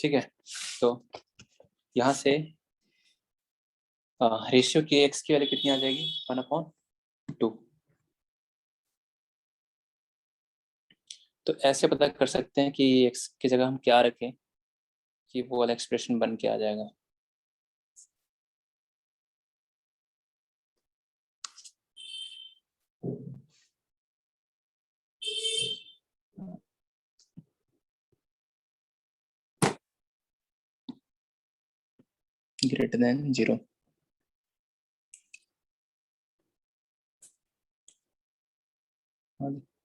ठीक है, तो यहाँ से रेशियो की एक्स की वैल्यू कितनी आ जाएगी 1/2। तो ऐसे पता कर सकते हैं कि एक्स की जगह हम क्या रखें कि वो वाला एक्सप्रेशन बन के आ जाएगा। Greater than 0।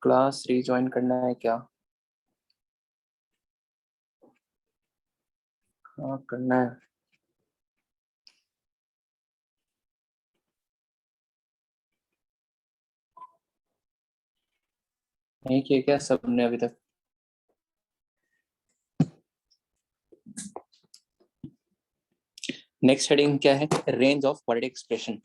क्लास रीजॉइन करना है क्या? हाँ करना है। नहीं किया क्या सबने अभी तक? नेक्स्ट हेडिंग क्या है? Range of quadratic expression.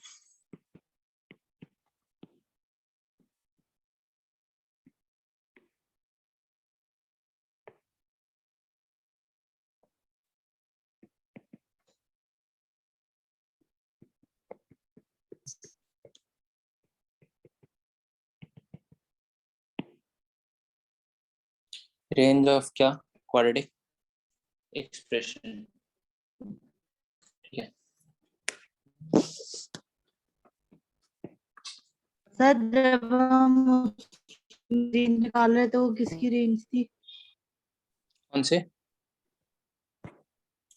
Range of क्या? Quadratic expression. ठीक है, सर जब हम रेंज निकाल रहे थे वो किसकी रेंज थी? कौन से?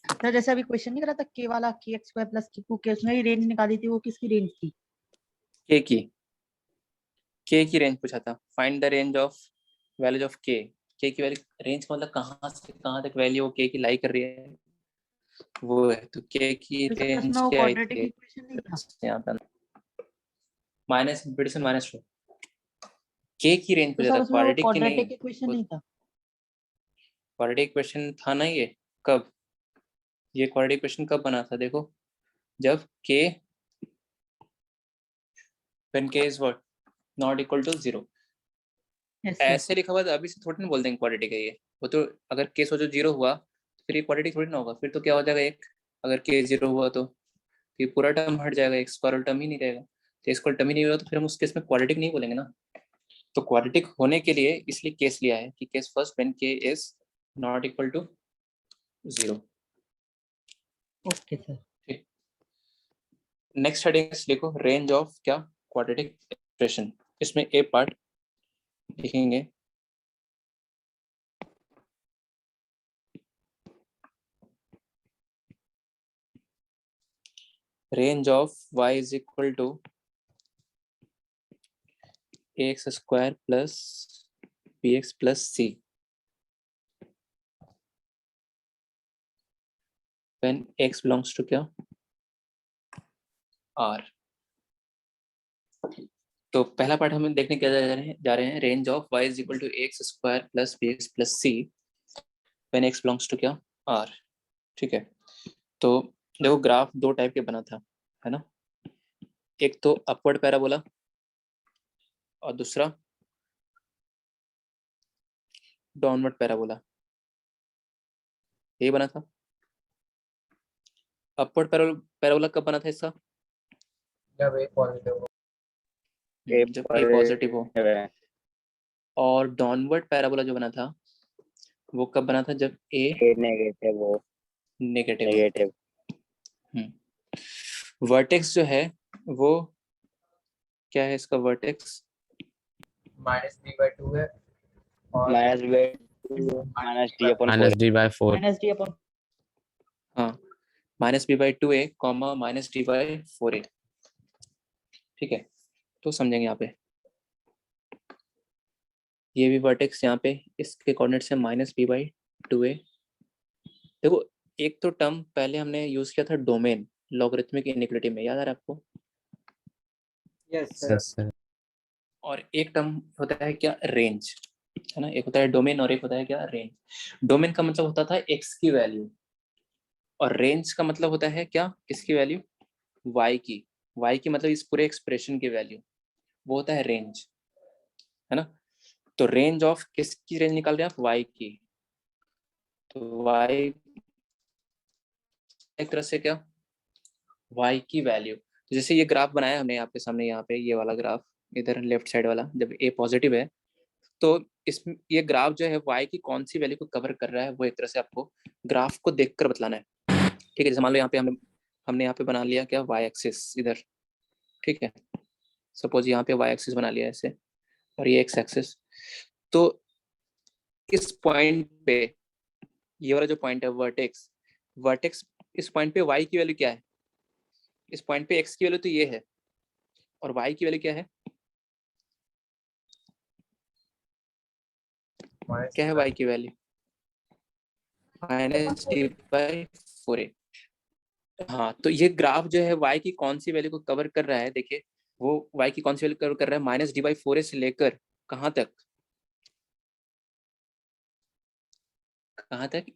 सर जैसे अभी क्वेश्चन नहीं करा था के वाला, के एक्स स्क्वायर प्लस के टू के, उसमें ही रेंज निकाली थी, वो किसकी रेंज थी? के की रेंज पूछा था। Find the range of values of के की वैल्यू। रेंज का मतलब कहाँ से कहाँ तक वैल्यू वो के की लाई कर रही है, वो है। तो के की तो सर रेंज उसमें वो क्या आई क्वाड्रेटिक थी इक्वेशन नहीं था? यहाँ पे? माइनस फिर से माइनस के की रेंज तो पूछा सर था, उसमें वो क्वाड्रेटिक की नहीं। क्वाड्रेटिक इक्वेशन नहीं था? क्वाड्रेटिक इक्वेशन था ना ये? कब? ये क्वाड्रेटिक इक्वेशन कब बना था देखो, जब के when k is what not equal to 0। Yes sir. ऐसे लिखा हुआ तो अभी से थोड़ी ना बोल देंगे क्वाड्रेटिक है ये। वो तो अगर के सोचो 0 हुआ तो फिर ये क्वाड्रेटिक थोड़ी ना होगा। फिर तो क्या हो जाएगा एक, अगर के 0 हुआ तो ये पूरा टर्म हट जाएगा, एक स्क्वायर टर्म ही नहीं रहेगा। तो स्क्वायर टर्म ही नहीं होगा तो फिर हम उस केस में क्वाड्रेटिक नहीं बोलेंगे ना। तो क्वाड्रेटिक होने के लिए इसलिए केस लिया है कि case first when k is not equal to 0। Okay sir. Next heading लिखो रेंज ऑफ क्या? Quadratic expression. इसमें ए पार्ट लिखेंगे range of y is equal to ax square plus bx plus c when x belongs to क्या? r। तो पहला part हमें देखने क्या जा रहे हैं range of y is equal to ax square plus bx plus c when x belongs to क्या? r। ठीक है, तो देखो ग्राफ दो टाइप के बना था, है ना? एक तो अपवर्ड पैराबोला और दूसरा डाउनवर्ड पैराबोला। ये बना था। अपवर्ड पैराबोला कब बना था इसका? जब ए पॉजिटिव हो, जब ए पॉजिटिव हो। और डाउनवर्ड पैराबोला जो बना था वो कब बना था? जब ए नेगेटिव हो। नेगेटिव। नेगेटिव वर्टेक्स जो है वो क्या है? इसका वर्टेक्स -b/2 है और -d/4 माइनस डी अपॉन। हाँ -b/2a कॉमा -d/4a। ठीक है, तो समझेंगे यहाँ पे ये भी वर्टेक्स यहाँ पे इसके कोऑर्डिनेट्स है -b/2a। देखो एक तो टर्म पहले हमने यूज किया था डोमेन लॉगरिथमिक इनइक्वालिटी में, याद आ रहा है आपको? यस सर और एक टर्म होता है क्या? रेंज, है ना? एक होता है डोमेन और एक होता है क्या? रेंज। डोमेन का मतलब होता था एक्स की वैल्यू और रेंज का मतलब होता है क्या? किसकी वैल्यू? वाई की। वाई की मतलब इस पूरे एक्सप्रेशन की वैल्यू, वो होता है रेंज, है ना? तो रेंज ऑफ किसकी रेंज निकाल रहे हैं आप? वाई की। तो वाई एक तरह से क्या y की वैल्यू। तो जैसे ये ग्राफ बनाया हमने आपके सामने, यहाँ पे ये वाला ग्राफ इधर लेफ्ट साइड वाला, जब a पॉजिटिव है तो इस ये ग्राफ जो है y की कौन सी वैल्यू को कवर कर रहा है, वो एक तरह से आपको ग्राफ को देखकर बतलाना है। ठीक है, जैसे मान लो यहाँ पे हमने यहाँ पे बना लिया क्या y एक्सिस इधर, ठीक है, सपोज यहाँ पे y एक्सिस बना लिया ऐसे और ये x एक्सिस। तो इस पॉइंट पे ये वाला जो पॉइंट है वर्टेक्स इस पॉइंट पे y की वैल्यू क्या है, इस पॉइंट पे x की वैल्यू तो ये है और y की वैल्यू क्या है, क्या है y की वैल्यू -d/4a। हाँ, तो ये ग्राफ जो है y की कौन सी वैल्यू को कवर कर रहा है, देखिए वो y की कौन सी वैल्यू कवर कर रहा है, -d/4a से लेकर कहाँ तक,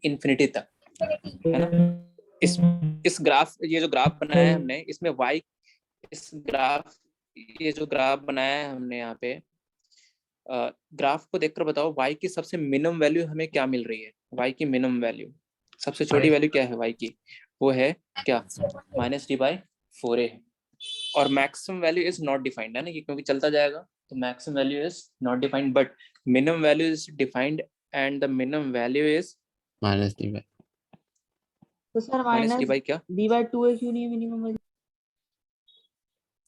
इन्फिनिटी तक, है ना। इस ग्राफ, ये जो ग्राफ बनाया है हमने, इसमें y ये जो ग्राफ बनाया है हमने यहाँ पे, ग्राफ को देखकर बताओ y की सबसे मिनिमम वैल्यू हमें क्या मिल रही है। y की मिनिमम वैल्यू, सबसे छोटी वैल्यू क्या है y की, वो है क्या -d/4a है। और maximum value is not defined, है ना, ये क्योंकि चलता जाएगा तो maximum value is not defined but minimum value is defined and the minimum value is -d/। तो सर -d/ क्या -d/2a क्यों नहीं है मिनिमम वैल्यू?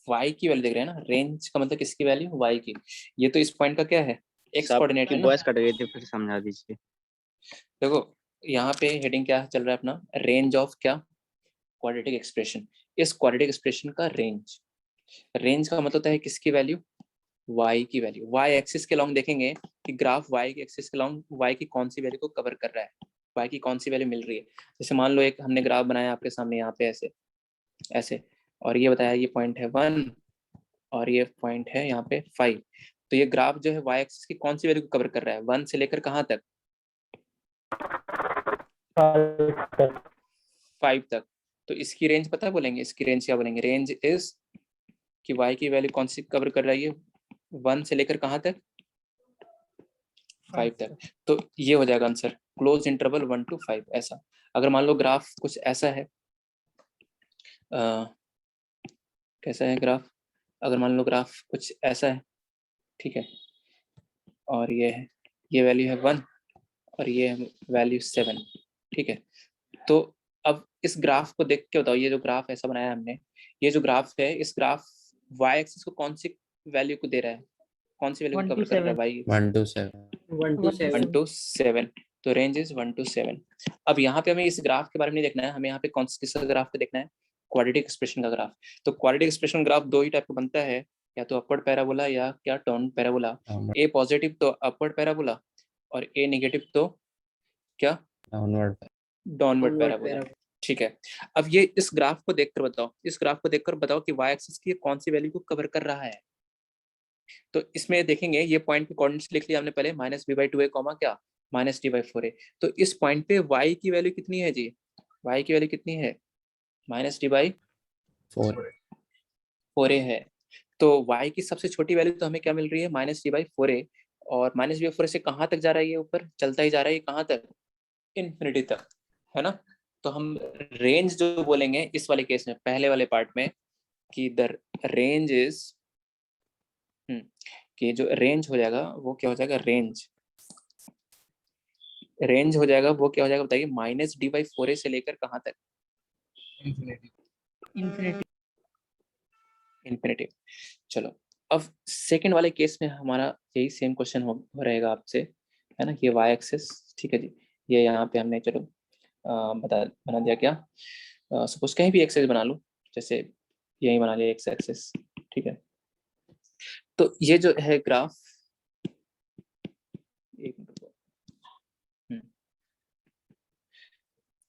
y की वैल्यू देख रहे हैं ना, रेंज का मतलब किसकी वैल्यू, y की। ये तो इस पॉइंट का क्या है, x कोऑर्डिनेट है ना। वॉइस कट गई थी, फिर समझा दीजिए। देखो यहाँ पे हेडिंग क्या चल रहा है अपना, रेंज ऑफ क्या, क्वाड्रेटिक एक्सप्रेशन। इस क्वाड्रेटिक एक्सप्रेशन का रेंज का मतलब होता है किसकी वैल्यू, y की वैल्यू। y एक्सिस के लॉन्ग देखेंगे कि ग्राफ y के एक्सिस के लॉन्ग y की कौन सी वैल्यू को कवर कर रहा है, y की कौन सी वैल्यू मिल रही है। जैसे मान लो एक हमने ग्राफ बनाया आपके सामने यहाँ पे ऐसे ऐसे, और ये बताया ये पॉइंट है 1 और ये पॉइंट है यहाँ पे 5। तो ये ग्राफ जो है y एक्सिस की कौन सी वैल्यू को कवर कर रहा है, 1 से लेकर कहाँ तक, 5 तक। तो इसकी रेंज पता है बोलेंगे, इसकी रेंज क्या बोलेंगे, रेंज इज कि y की वैल्यू कौन सी कवर कर रही है, 1 से लेकर कहाँ तक, 5 तक। तो ये हो जाएगा आंसर, क्लोज इंटरवल 1 to 5 ऐसा। अगर मान लो ग्राफ कुछ ऐसा है, कैसा है ग्राफ, अगर मान लो ग्राफ कुछ ऐसा है, ठीक है, और ये है, ये वैल्यू है 1 और ये है वैल्यू 7, ठीक है। तो अब इस ग्राफ को देख के बताओ, ये जो ग्राफ ऐसा बनाया हमने, ये जो ग्राफ है, इस ग्राफ y एक्सिस को कौन सी वैल्यू को दे रहा है, कौन सी वैल्यू को कवर कर रहा है भाई, 1 to 7। 1 to 7। तो रेंज इज 1 to 7। अब यहाँ पे हमें इस ग्राफ के बारे में नहीं देखना है, हमें यहाँ पे कौन सा ग्राफ पे देखना है, क्वाड्रेटिक एक्सप्रेशन का ग्राफ। तो क्वाड्रेटिक एक्सप्रेशन ग्राफ दो ही टाइप का बनता है, या तो अपवर्ड पैराबोला या क्या डाउन पैराबोला। ए पॉजिटिव तो अपवर्ड पैराबोला और ए नेगेटिव तो क्या डाउनवर्ड पैराबोला, ठीक है। अब ये इस ग्राफ को देखकर बताओ, इस ग्राफ को देखकर बताओ कि y एक्सिस की कौन सी वैल्यू को कवर कर रहा है। तो इसमें देखेंगे ये पॉइंट पे कोऑर्डिनेट्स लिख लिया हमने पहले, -b/2a कॉमा क्या -d/4a। तो इस पॉइंट पे y की वैल्यू कितनी है जी, y की वैल्यू कितनी है, -d/4a है। तो y की सबसे छोटी वैल्यू तो हमें क्या मिल रही है, -d/4a। और -d/4a से कहाँ तक जा रहा है, ये ऊपर चलता ही जा रहा है, कहाँ तक, इन्फिनिटी तक, है ना। तो हम रेंज जो बोलेंगे इस वाले केस में, पहले वाले पार्ट में, कि द रेंज इज, कि जो रेंज हो जाएगा वो क्या हो जाएगा, रेंज हो जाएगा वो क्या हो जाएगा बताइए, -d/4a से लेकर कहाँ तक, इन्फिनिटी। चलो अब सेकंड वाले केस में हमारा यही सेम क्वेश्चन हो रहेगा आपसे, है ना। ये y एक्सिस, ठीक है जी, ये यहाँ पे हमने चलो बना दिया क्या, सपोज कहीं भी एक्सिस बना लो, जैसे यही बना लिया x एक्सिस, ठीक है। तो ये जो है ग्राफ, एक मिनट,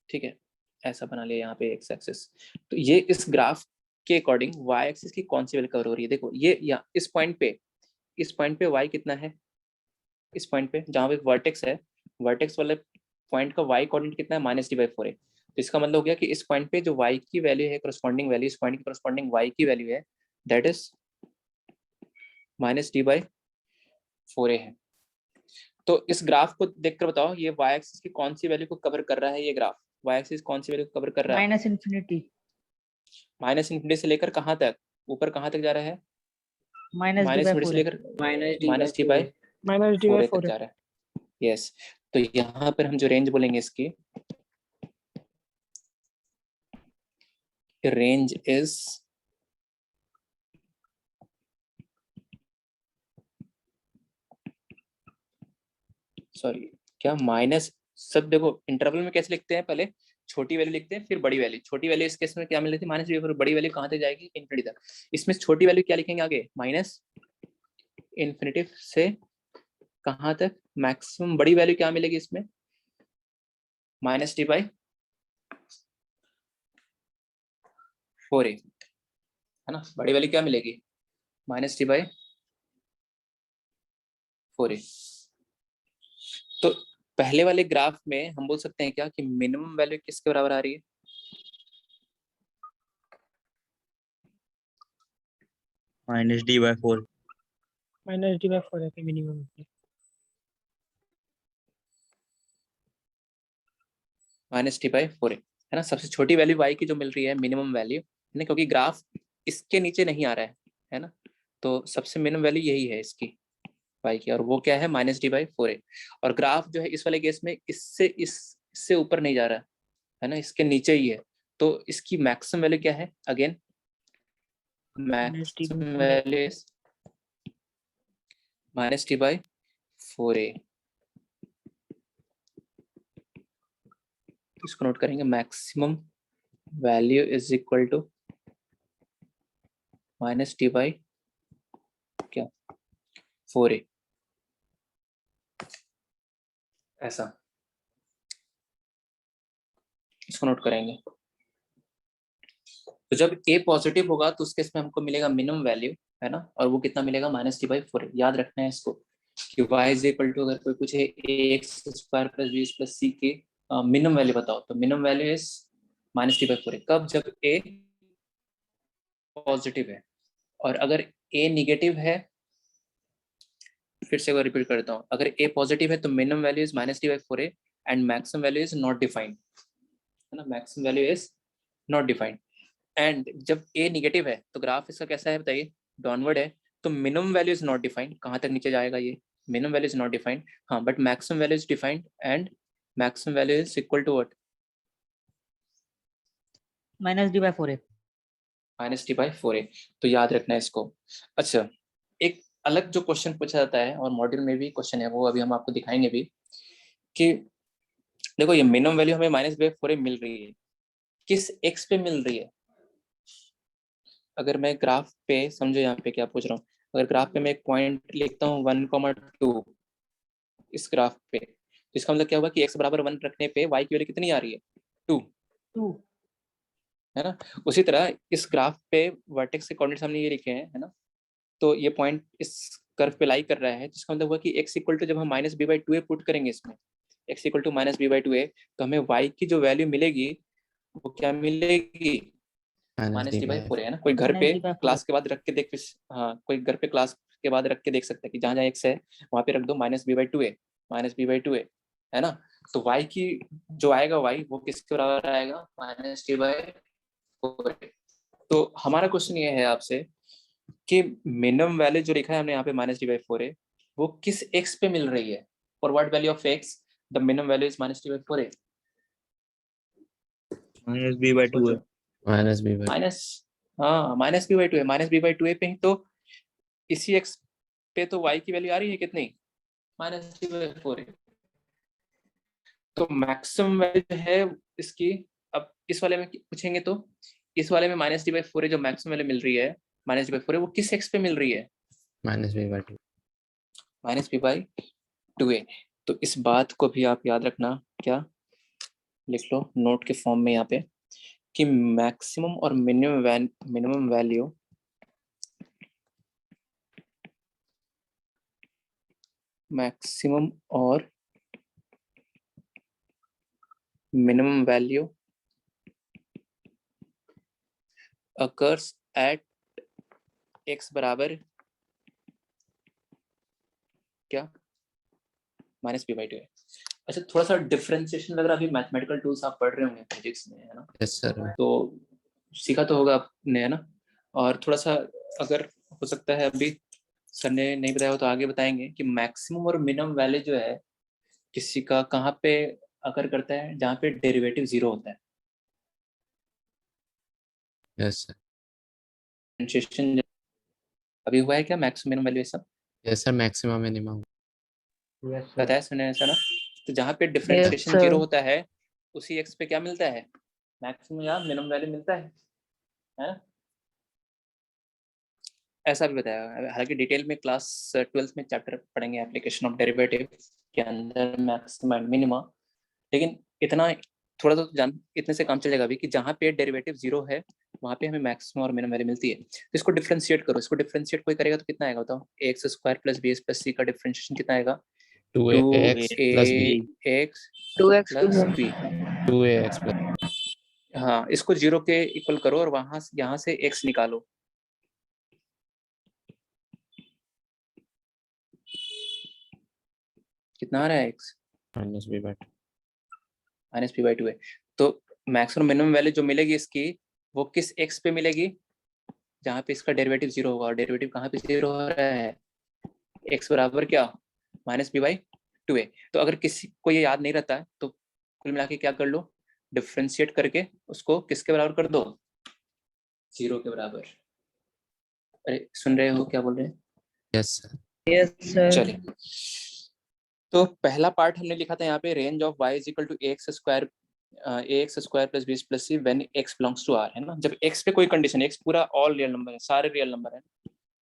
ठीक है, ऐसा बना लिया यहाँ पे x एक्सिस। तो ये इस ग्राफ के अकॉर्डिंग y एक्सिस की कौन सी वैल्यू कवर हो रही है, देखो ये यहाँ इस पॉइंट पे y कितना है, इस पॉइंट पे जहाँ पे वर्टेक्स है, वर्टेक्स वाले पॉइंट का y कोऑर्डिनेट कितना है, -d/4a। तो इसका मतलब हो गया कि इस पॉइंट पे जो y की वैल्यू है, करस्पॉन्डिंग वैल्यू, इस पॉइंट की करस्पॉन्डिंग y की वैल्यू है, दैट इज -d/4a है। तो इस ग्राफ को देखकर बताओ ये y एक्सिस की कौन सी वैल्यू को कवर कर रहा है, ये ग्राफ वाई एक्सिस कौन सी वैल्यू कवर कर रहा है? माइनस इन्फिनिटी, माइनस इन्फिनिटी से लेकर कहाँ तक, ऊपर कहाँ तक जा रहा है? Minus D minus by infinity से 4 लेकर माइनस टी बाई -d/4 4 तक जा रहा है। यस, तो यहाँ पर हम जो रेंज बोलेंगे इसकी, रेंज इज सॉरी क्या माइनस, सब देखो इंटरवल में कैसे लिखते हैं, पहले छोटी वैल्यू लिखते हैं फिर बड़ी वैल्यू। छोटी वैल्यू इस केस में क्या मिल रही थी, माइनस, फिर बड़ी वैल्यू कहाँ तक जाएगी, इन्फिनिटी तक। इसमें छोटी वैल्यू क्या लिखेंगे आगे, माइनस इन्फिनिटी से कहाँ तक मैक्सिमम, बड़ी वैल्यू क्या मिलेगी इसमें, माइनस टी बाई 4a, है ना। बड़ी वैल्यू क्या मिलेगी, माइनस टी बाई 4a। तो पहले वाले ग्राफ में हम बोल सकते हैं क्या कि मिनिमम वैल्यू किसके बराबर आ रही है, -d/4 -d/4 है कि मिनिमम है। माइनस टी बाई 4a, है ना। सबसे छोटी वैल्यू y की जो मिल रही है मिनिमम वैल्यू, है ना, क्योंकि ग्राफ इसके नीचे नहीं आ रहा है ना, तो सबसे मिनिमम वैल्यू यही है इसकी y की, और वो क्या है, माइनस डी बाई 4a। और ग्राफ जो है इस वाले केस में इससे ऊपर नहीं जा रहा है ना, इसके नीचे ही है, तो इसकी मैक्सिमम वैल्यू क्या है, again maximum value is minus T by 4a। इसको नोट करेंगे, maximum value is equal to minus T by क्या 4a, ऐसा इसको नोट करेंगे। तो जब a पॉजिटिव होगा तो उस केस में हमको मिलेगा मिनिमम वैल्यू, है ना, और वो कितना मिलेगा, माइनस टी बाई 4a। याद रखना है इसको कि y इज इक्वल टू, अगर कोई पूछे ax² + b + c के मिनिमम वैल्यू बताओ, तो minimum value is minus T by 4a। कब, जब a पॉजिटिव है। और अगर a निगेटिव है, फिर से मैं रिपीट करता हूँ, अगर a पॉजिटिव है तो minimum value is minus T by 4a and maximum value is not defined, है ना, maximum value is not defined. And जब a निगेटिव है तो ग्राफ इसका कैसा है बताइए, डाउनवर्ड है, तो minimum value is not defined, कहाँ तक नीचे जाएगा ये, minimum value is not defined, हाँ, but maximum value is defined and maximum value is equal to what, minus D by 4a। Minus T by 4a। तो याद रखना है इसको। अच्छा, एक अलग जो क्वेश्चन पूछा जाता है और मॉड्यूल में भी क्वेश्चन है, वो अभी हम आपको दिखाएंगे भी, कि देखो ये मिनिमम वैल्यू हमें माइनस टी बाई 4a मिल रही है, किस x पे मिल रही है। अगर मैं ग्राफ पे, समझो यहाँ पे क्या पूछ रहा हूँ, अगर ग्राफ पे मैं एक पॉइंट लिखता हूँ 1,2 इस ग्राफ पे, तो इसका मतलब क्या होगा कि x बराबर 1 रखने पे y की वैल्यू कितनी आ रही है, 2, है ना। उसी तरह इस ग्राफ पे वर्टेक्स के कोऑर्डिनेट्स हमने ये लिखे हैं, है ना, तो ये पॉइंट इस कर्व पे लाई कर रहा है, जिसका मतलब हुआ कि x इक्वल टू, जब हम minus b by 2a put करेंगे इसमें, x equal to minus b by 2a, तो हमें y की जो वैल्यू मिलेगी वो क्या मिलेगी, माइनस डी बाई 4a, है ना। कोई घर पे क्लास के बाद रख के देख, हाँ, कोई घर पे क्लास के बाद रख के देख सकता है कि जहाँ जहाँ x है वहाँ पे रख दो minus b by 2a, minus b by 2a, है ना। तो y की जो आएगा y वो किसके बराबर आएगा, माइनस डी बाई 4a। तो हमारा क्वेश्चन ये है आपसे कि मिनिमम वैल्यू जो लिखा है हमने यहाँ पे माइनस डी बाई 4a, वो किस x पे मिल रही है, for what value of x the minimum value is minus D by 4a, -b/2 है। माइनस, हाँ, minus b by 2a, minus b by 2a पे ही तो इसी x पे तो y की वैल्यू आ रही है कितनी, माइनस डी बाई 4a। तो मैक्सिमम वैल्यू है इसकी, अब इस वाले में पूछेंगे तो इस वाले में माइनस डी बाई 4a जो मैक्सिमम वैल्यू मिल रही है, माइनस डी बाई 4a, वो किस x पे मिल रही है, -b/2 minus b by 2a। तो इस बात को भी आप याद रखना, क्या लिख लो नोट के फॉर्म में यहाँ पे, कि मैक्सिमम और मिनिमम वैल्यू मैक्सिमम और minimum value occurs at x बराबर क्या, माइनस बी बाई 2a। अच्छा थोड़ा सा डिफरेंशिएशन लग रहा है, अभी मैथमेटिकल टूल्स आप पढ़ रहे होंगे फिजिक्स में, है ना? Yes, sir. तो सीखा तो होगा आपने, है ना? और थोड़ा सा अगर हो सकता है अभी सर ने नहीं बताया हो तो आगे बताएंगे कि मैक्सिमम और मिनिमम वैल्यू जो है किसी का कहाँ पे अकर करता है, जहाँ पे डेरिवेटिव जीरो होता है। Yes, sir. डिफरेंशिएशन अभी हुआ है क्या, मैक्सिमम मिनिमम वैल्यू सब Yes, sir. Maximum, minimum. Yes, sir. बताया सुने ऐसा ना? तो जहाँ पे डिफरेंशिएशन जीरो sir. होता है उसी एक्स पे क्या मिलता है, मैक्सिमम या मिनिमम वैल्यू मिलता है ना? ऐसा भी बताया, हालांकि डिटेल में क्लास 12th में चैप्टर पढ़ेंगे एप्लीकेशन ऑफ डेरिवेटिव के अंदर मैक्सिमम एंड मिनिमा, लेकिन इतना थोड़ा तो जान इतने से काम चलेगा भी कि जहाँ पे डेरिवेटिव जीरो है वहाँ पे हमें मैक्सिमम और मिनिमम वैल्यू मिलती है। तो इसको डिफरेंशिएट करो, इसको डिफरेंशिएट कोई करेगा तो कितना आएगा बताओ? X square plus B plus C का डिफरेंशिएशन कितना आएगा? 2ax plus b. 2ax 2x plus B. 2ax plus. हाँ, इसको जीरो के इक्वल करो और वहां यहाँ से एक्स निकालो। कितना आ रहा है x? Minus b by 2. Minus P by two है। तो मैक्सिमम मिनिमम वैल्यू जो मिलेगी इसकी वो किस एक्स पे मिलेगी, जहाँ पे इसका डेरिवेटिव जीरो होगा। और डेरिवेटिव कहाँ पे जीरो हो रहा है? एक्स बराबर क्या, माइनस पी बाई टू है। तो अगर किसी को ये याद नहीं रहता है तो कुल मिला के क्या कर लो, डिफ्रेंशिएट करके उसको किसके बराबर कर दो, जीरो के बराबर। अरे सुन रहे हो क्या बोल रहे हैं? Yes, sir. Yes, sir. चलिए, तो पहला पार्ट हमने लिखा था यहाँ पे, range of y is equal to x square plus B plus c when x belongs to r, है ना? जब x पे कोई कंडीशन, x पूरा ऑल रियल नंबर है, सारे रियल नंबर है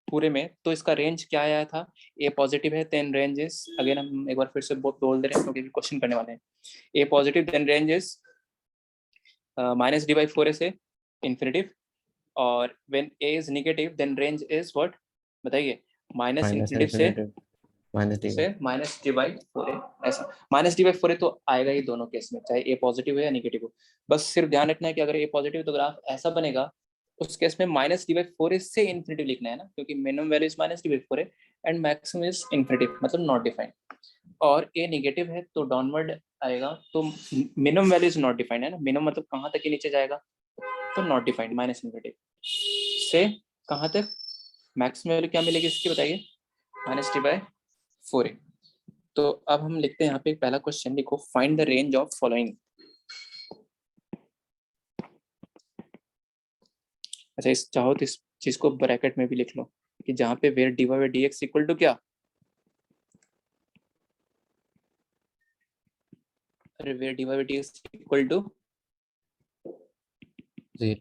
पूरे में, तो इसका रेंज क्या आया था? a पॉजिटिव है देन रेंज इज, अगेन हम एक बार फिर से बोल दे रहे हैं क्योंकि क्वेश्चन करने वाले हैं। a positive then range is minus D by four A से इन्फिनिटिव, और when a is negative then range is what, बताइए? माइनस Minus इन्फिनिटिव से infinitive. Minus d by. Minus D by four है। ऐसा minus D by four है तो आएगा ही दोनों केस में, चाहे ए पॉजिटिव है या नेगेटिव हो। बस सिर्फ ध्यान रखना है कि अगर ए पॉजिटिव तो ग्राफ ऐसा बनेगा, उस केस में माइनस डी बाई फोर से इन्फिनिटिव लिखना है ना, क्योंकि minimum value is minus D by four है एंड मैक्सिमम इज इन्फिनिटिव, मतलब नॉट डिफाइंड। और ए नेगेटिव है तो डाउनवर्ड आएगा, तो minimum value is not defined, है ना? मिनिमम मतलब कहाँ तक ही नीचे जाएगा, तो नॉट डिफाइंड माइनस इन्फिनिटिव से कहाँ तक मैक्सिमम वैल्यू क्या मिलेगी इसकी, बताइए? माइनस डी बाई फोर है। तो अब हम लिखते हैं यहाँ पे पहला क्वेश्चन, लिखो find the range of following. अच्छा, इस चाहो तो इस चीज को ब्रैकेट में भी लिख लो कि जहाँ पे where d by d x equal to क्या, अरे where d by d x equal to 0.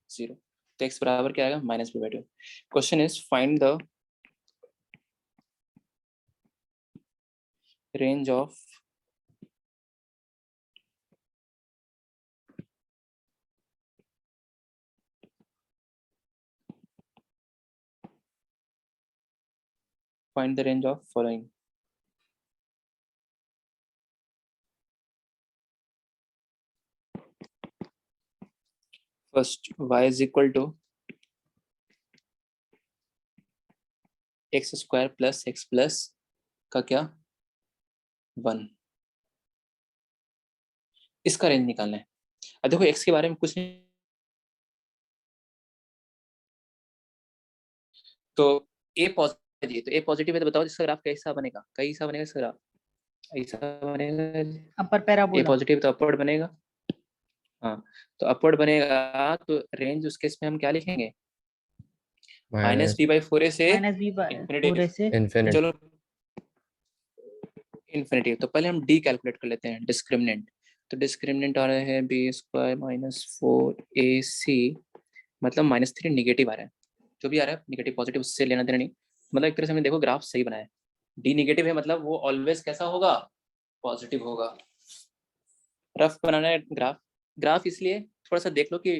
Zero, तो एक्स बराबर क्या आएगा, minus b by two. Question is find the range of find the range of following. First, y is equal to x square plus x plus का क्या, 1। इसका range निकालना है। अब देखो x के बारे में कुछ नहीं, तो a पॉजिटिव, तो a पॉजिटिव है तो बताओ इसका ग्राफ कैसा बनेगा, कैसा बनेगा इसका ग्राफ? ऐसा बनेगा, अपर a पैराबोला। पॉजिटिव तो अपवर्ड बनेगा। हाँ, तो अपवर्ड बनेगा तो रेंज उस केस में हम क्या लिखेंगे, minus Minus D by four से minus B by infinity. Four से infinity. चलो इन्फिनिटी, तो पहले हम डी कैलकुलेट कर लेते हैं, डिस्क्रिमिनेंट। तो डिस्क्रिमिनेंट आ रहा है बी स्क्वायर माइनस फोर ए सी, मतलब माइनस थ्री नेगेटिव आ रहा है, जो भी आ रहा है नेगेटिव पॉजिटिव उससे लेना देना नहीं, मतलब एक तरह से हमने देखो ग्राफ सही बनाया है। डी नेगेटिव है मतलब वो ऑलवेज कैसा होगा, पॉजिटिव होगा। रफ बनाना है ग्राफ, ग्राफ इसलिए थोड़ा सा देख लो कि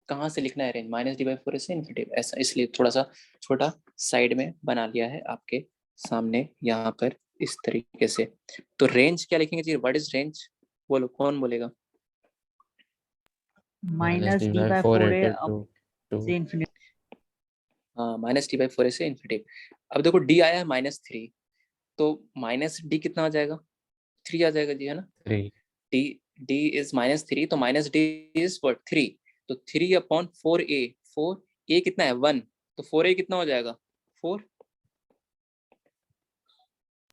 कहाँ से लिखना है range, minus D by four से इन्फिनिटिव, ऐसा इसलिए थोड़ा सा छोटा साइड में बना लिया है आपके सामने यहाँ पर इस तरीके से। तो रेंज क्या लिखेंगे जी, व्हाट इज रेंज, बोलो कौन बोलेगा? Minus d by 4 four into up 2. से इन्फिनिटी। हाँ, माइनस डी बाई फोर से इन्फिनिटिव। अब देखो डी आया है माइनस थ्री, तो माइनस डी कितना आ जाएगा, 3 आ जाएगा जी, है ना। 3. d इज -3, तो -d इज व्हाट 3, तो 3/4a, 4a कितना है 1, तो 4a कितना हो जाएगा 4।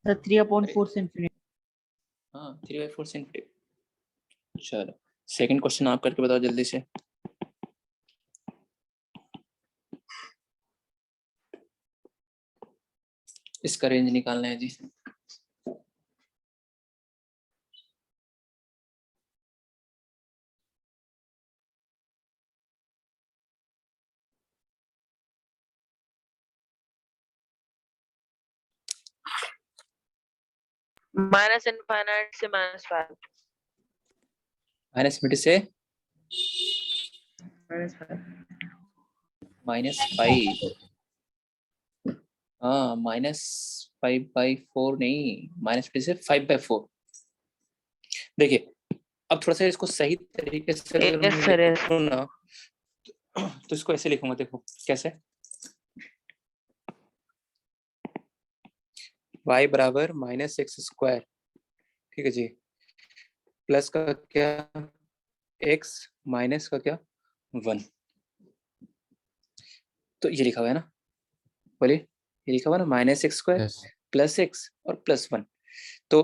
सर 3/4 से इंफिनिटी। हाँ 3/4 से इनफिनिटी। चलो सेकंड क्वेश्चन आप करके बताओ जल्दी से। इसका रेंज निकालना है जी। माइनस इनफाइनाइट से -5। माइनस इनफिनिटी से -5। हाँ -5/4 नहीं, -5 से 5/4। देखिए अब थोड़ा सा इसको सही तरीके से अगर यस मैं सर, यस। लिखूं ना, तो इसको ऐसे लिखूंगा, देखो कैसे, y बराबर -x², ठीक है जी, प्लस का क्या x, माइनस का क्या 1, तो ये लिखा हुआ है ना, बोलिए ये लिखा हुआ ना -x² Yes. प्लस x और +1। तो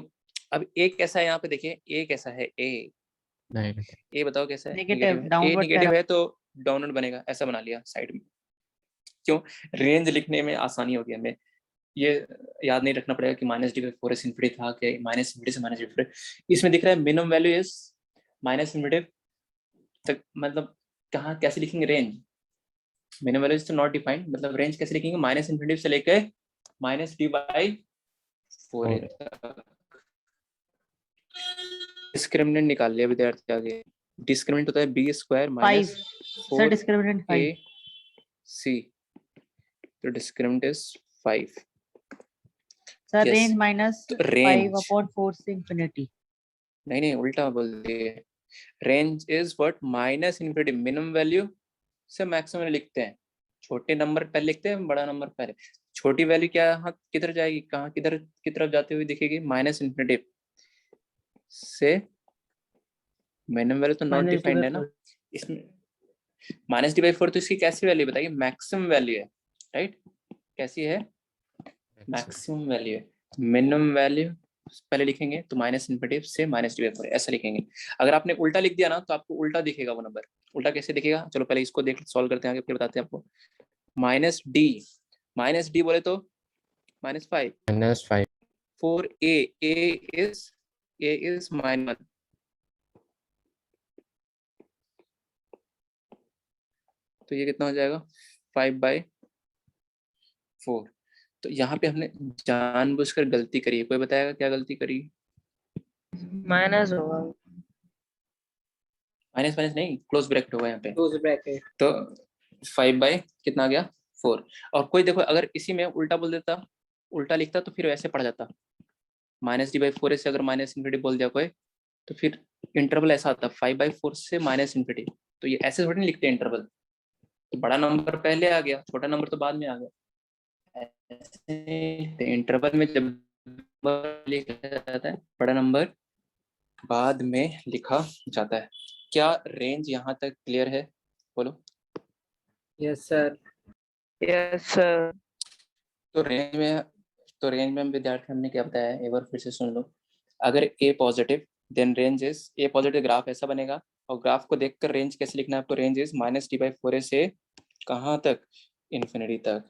अब a कैसा है यहाँ पे, देखिए a कैसा है, Negative. a बताओ कैसा है, नेगेटिव, नेगेटिव है, a डाउनवर्ड नेगेटिव है तो डाउनवर्ड बनेगा, ऐसा बना लिया साइड में। क्यों, रेंज लिखने में आसानी होगी हमें, ये याद नहीं रखना पड़ेगा कि -d/4 से इन्फिनिटी था क्या, -इन्फिनिटी से -d/4। इसमें दिख रहा है मिनिमम वैल्यू इज -इन्फिनिटी तक, मतलब कहाँ कैसे लिखेंगे रेंज, मिनिमम वैल्यू इज तो नॉट डिफाइंड, मतलब रेंज कैसे लिखेंगे, -इन्फिनिटी से लेके -d/4 तक। डिस्क्रिमिनेंट निकाल लिया विद्यार्थी आगे, डिस्क्रिमिनेंट होता है b² 5 सर, 4 डिस्क्रिमिनेंट 5। ac, तो discriminant is 5। Sir Yes. Range तो रेंज -5/4 से इंफिनिटी। नहीं उल्टा बोल दिए, range is what -infinity, minimum value से मैक्सिमम लिखते हैं, छोटे नंबर पहले लिखते हैं, बड़ा नंबर पहले, छोटी वैल्यू क्या यहाँ किधर जाएगी, कहाँ किधर की तरफ जाते हुए दिखेगी, -इन्फिनिटी से मिनिमम वैल्यू तो नॉट डिफाइंड है ना इसमें, -d/4 तो इसकी कैसी वैल्यू बताइए, मैक्सिमम वैल्यू है, राइट, कैसी है, मैक्सिमम वैल्यू है, मिनिमम वैल्यू पहले लिखेंगे तो -इन्फिनिटी से -d/4 ऐसा लिखेंगे। अगर आपने उल्टा लिख दिया ना तो आपको उल्टा दिखेगा वो नंबर, उल्टा कैसे दिखेगा, चलो पहले इसको देख सॉल्व करते हैं आगे, फिर बताते हैं आपको। -d बोले तो -5, -5. 4a, a is -1, तो ये कितना हो जाएगा 5/4। तो यहाँ पे हमने जानबूझकर गलती करी है, कोई बताएगा क्या गलती करी, माइनस होगा। माइनस नहीं, क्लोज ब्रैकेट होगा यहाँ पे, क्लोज ब्रैकेट। तो 5/ कितना आ गया 4। और कोई देखो अगर इसी में उल्टा बोल देता, उल्टा लिखता तो फिर वैसे पड़ जाता, -d/4 से अगर -इन्फिनिटी बोल दिया कोई, तो फिर इंटरवल ऐसा आता 5/4 से -इन्फिनिटी, तो ये ऐसे थोड़ी नहीं लिखते इंटरवल, तो बड़ा नंबर पहले आ गया, छोटा नंबर तो बाद में आ गया, ऐसे इंटरवल में जब लिखा जाता है बड़ा नंबर बाद में लिखा जाता है। क्या रेंज यहाँ तक क्लियर है, बोलो। Yes sir. Yes sir. तो रेंज में विद्यार्थी हमने क्या बताया है, एक बार फिर से सुन लो। अगर a positive then range is, a positive graph ऐसा बनेगा, और ग्राफ को देखकर रेंज कैसे लिखना है आपको, रेंज इज -d/4 से कहाँ तक, इन्फिनिटी तक।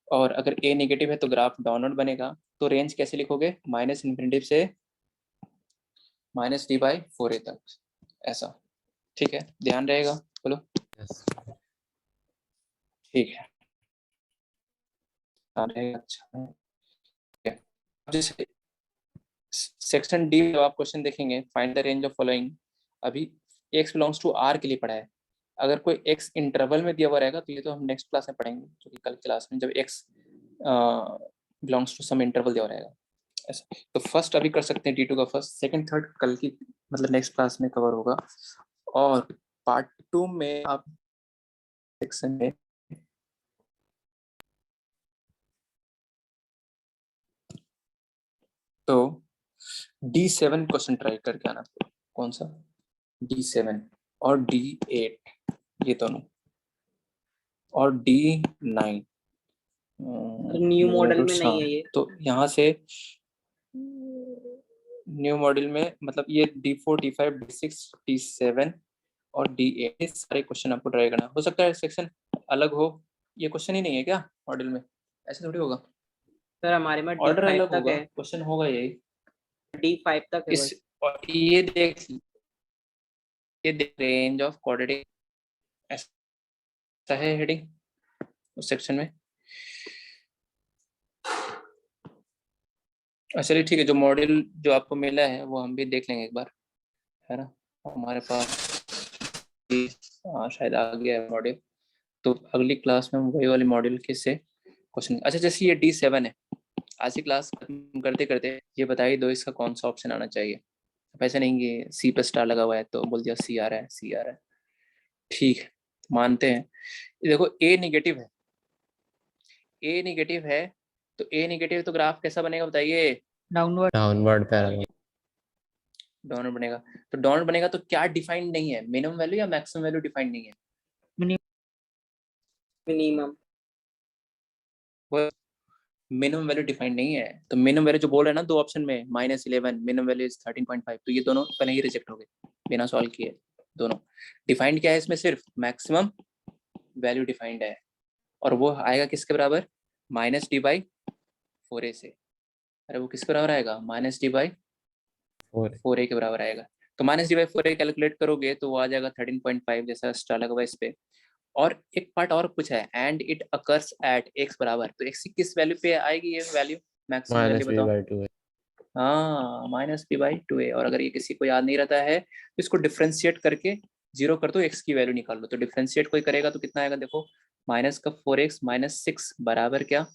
और अगर a नेगेटिव है तो ग्राफ डाउनवर्ड बनेगा, तो रेंज कैसे लिखोगे, -इन्फिनिटी से -d/4 तक, ऐसा, ठीक है, ध्यान रहेगा, बोलो। Yes. ठीक है, ध्यान रहेगा, अच्छा है। अब जैसे सेक्शन डी में आप क्वेश्चन देखेंगे, find the range of following, अभी x बिलोंग्स टू r के लिए पढ़ा है, अगर कोई x इंटरवल में दिया हुआ रहेगा तो ये तो हम नेक्स्ट क्लास में पढ़ेंगे, जो कि कल क्लास में, जब x belongs to some interval दिया हुआ रहेगा ऐसा। तो फर्स्ट अभी कर सकते हैं D2 का फर्स्ट, सेकंड थर्ड कल की मतलब नेक्स्ट क्लास में कवर होगा, और पार्ट 2 में आप सेक्शन में तो D7 क्वेश्चन ट्राई करके आना। कौन सा? D7 और D8 ये दोनों, और D9। न्यू मॉडल में नहीं है ये। तो यहाँ से न्यू मॉडल में मतलब ये D4, D5, D6, D7 और D8 सारे क्वेश्चन आपको ट्राई करना। हो सकता है सेक्शन अलग हो, ये क्वेश्चन ही नहीं है क्या मॉडल में? ऐसे थोड़ी होगा सर हमारे में ऑर्डर D5 अलग तक होगा, है, क्वेश्चन होगा यही। D5 तक है इस बस। और ये देख रेंज ऑफ क्वाड्रेटिक ऐसा है हेडिंग उस सेक्शन में। चलिए ठीक है, जो मॉडल जो आपको मिला है वो हम भी देख लेंगे एक बार, है ना। हमारे पास शायद आ गया है मॉडल, तो अगली क्लास में हम वही वाले मॉडल के से क्वेश्चन। अच्छा जैसे ये D7 है, आज की क्लास खत्म करते करते ये बताइए दो इसका कौन सा ऑप्शन आना चाहिए। ऐसा नहीं कि C पर स्टार लगा हुआ है तो बोल दिया C आ रहा है, C आ रहा है। ठीक है, मानते हैं। देखो A निगेटिव है, A निगेटिव है, तो A निगेटिव तो ग्राफ कैसा बनेगा बताइए? Downward parallel. डाउनवर्ड बनेगा। तो डाउनवर्ड बनेगा तो क्या डिफाइंड नहीं है? मिनिमम वैल्यू या मैक्सिमम वैल्यू डिफाइंड नहीं है? मिनिमम। मिनिमम वैल्यू डिफाइंड नहीं है। तो मिनिमम वैल्यू जो बोल रहे हैं ना दो ऑप्शन में -11, मिनिमम वैल्यू इज 13.5, तो ये दोनों पहले ही रिजेक्ट हो गए बिना सॉल्व किए। दोनों डिफाइंड क्या है इसमें? सिर्फ मैक्सिमम वैल्यू डिफाइंड है, और वो आएगा किसके बराबर? -d/4a से। अरे वो किसके बराबर आएगा? -d/4a के बराबर आएगा। तो -d/4a कैलकुलेट करोगे तो वो आ जाएगा 13.5, जैसा स्टार लगा हुआ इस पे। और एक पार्ट और कुछ है, and it occurs at x बराबर, तो x की किस वैल्यू पे आएगी ये वैल्यू? मैक्सिमम वैल्यू बताओ। -b/2a। हाँ, -b/2a। और अगर ये किसी को याद नहीं रहता है तो इसको डिफ्रेंशिएट करके 0 कर दो, x की वैल्यू निकाल लो। तो डिफ्रेंशिएट कोई करेगा तो कितना आएगा? देखो, माइनस का 4x -6 बराबर क्या?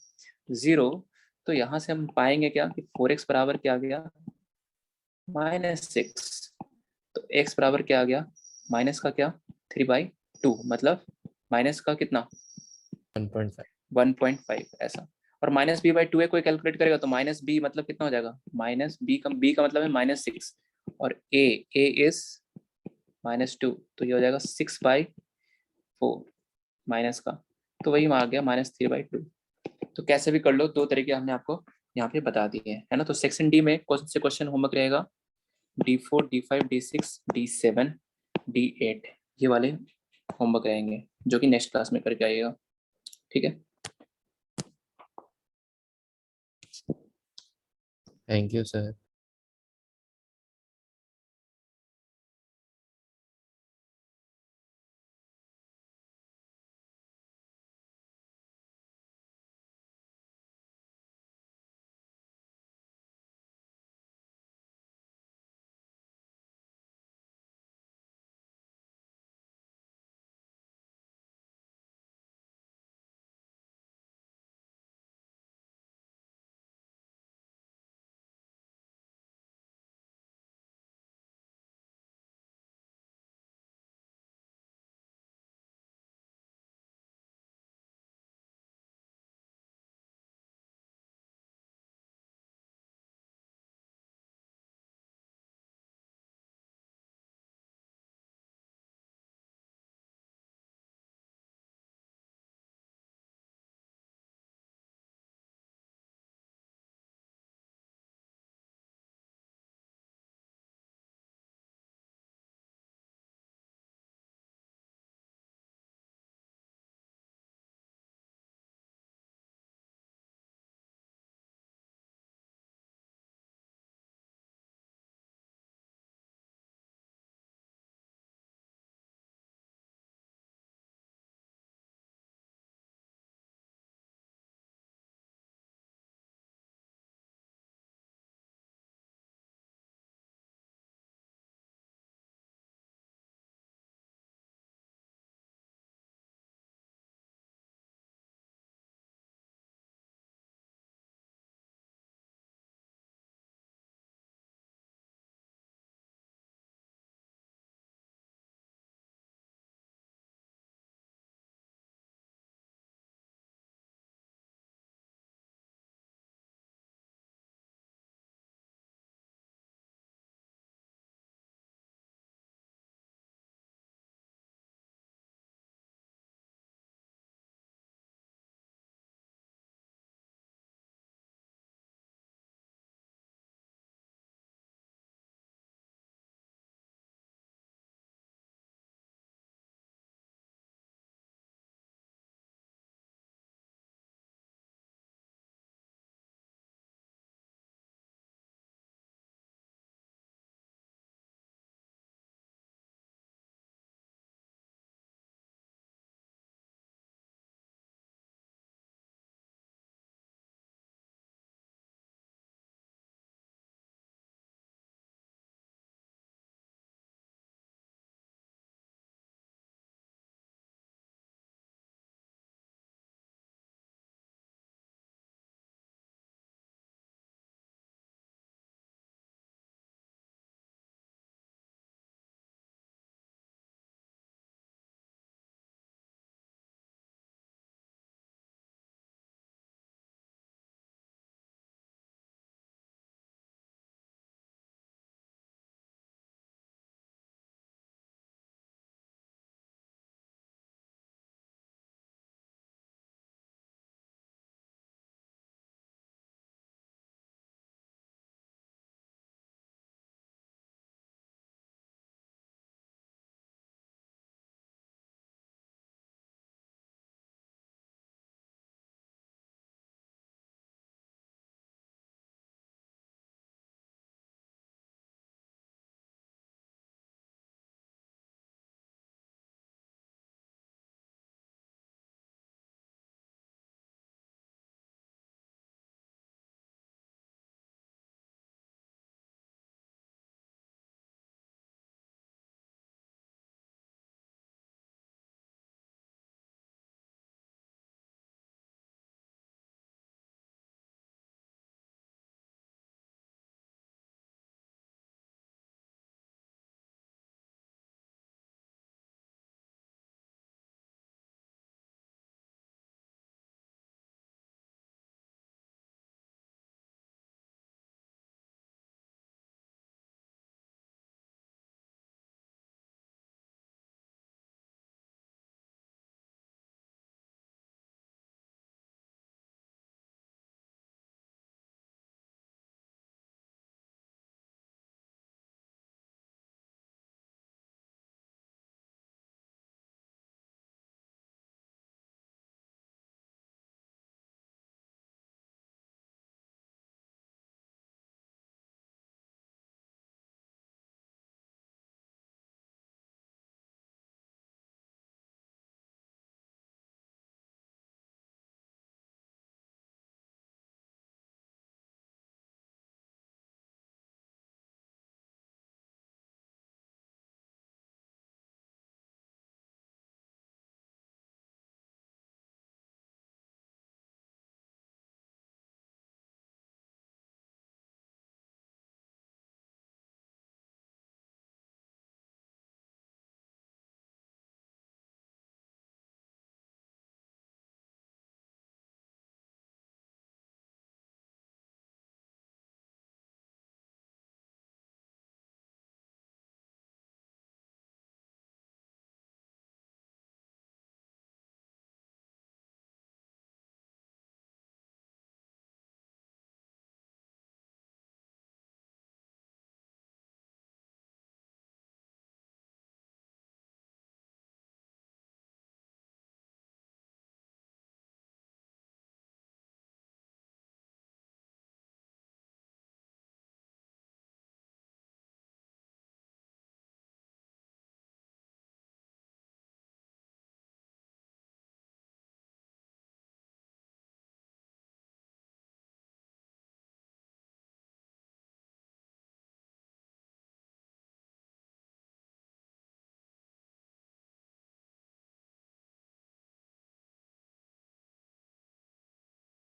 0। तो यहाँ से हम पाएंगे क्या कि 4x बराबर क्या आ गया? -6। तो x बराबर क्या आ गया? माइनस का क्या? 3/2, मतलब माइनस का कितना? 1.5। 1.5 ऐसा। और -b/2a कोई कैलकुलेट करेगा तो -b मतलब कितना हो जाएगा? b का मतलब है -6, और a इज -2, तो ये हो जाएगा 6/4 माइनस का, तो वही आ गया -3/2। तो कैसे भी कर लो, दो तरीके हमने आपको यहाँ पे बता दिए हैं, है ना। तो सेक्शन डी में कौन से क्वेश्चन होमवर्क रहेगा? D4, D5, D6, D7, D8 ये वाले होमवर्क रहेंगे, जो कि नेक्स्ट क्लास में करके आइएगा, ठीक है। Thank you sir.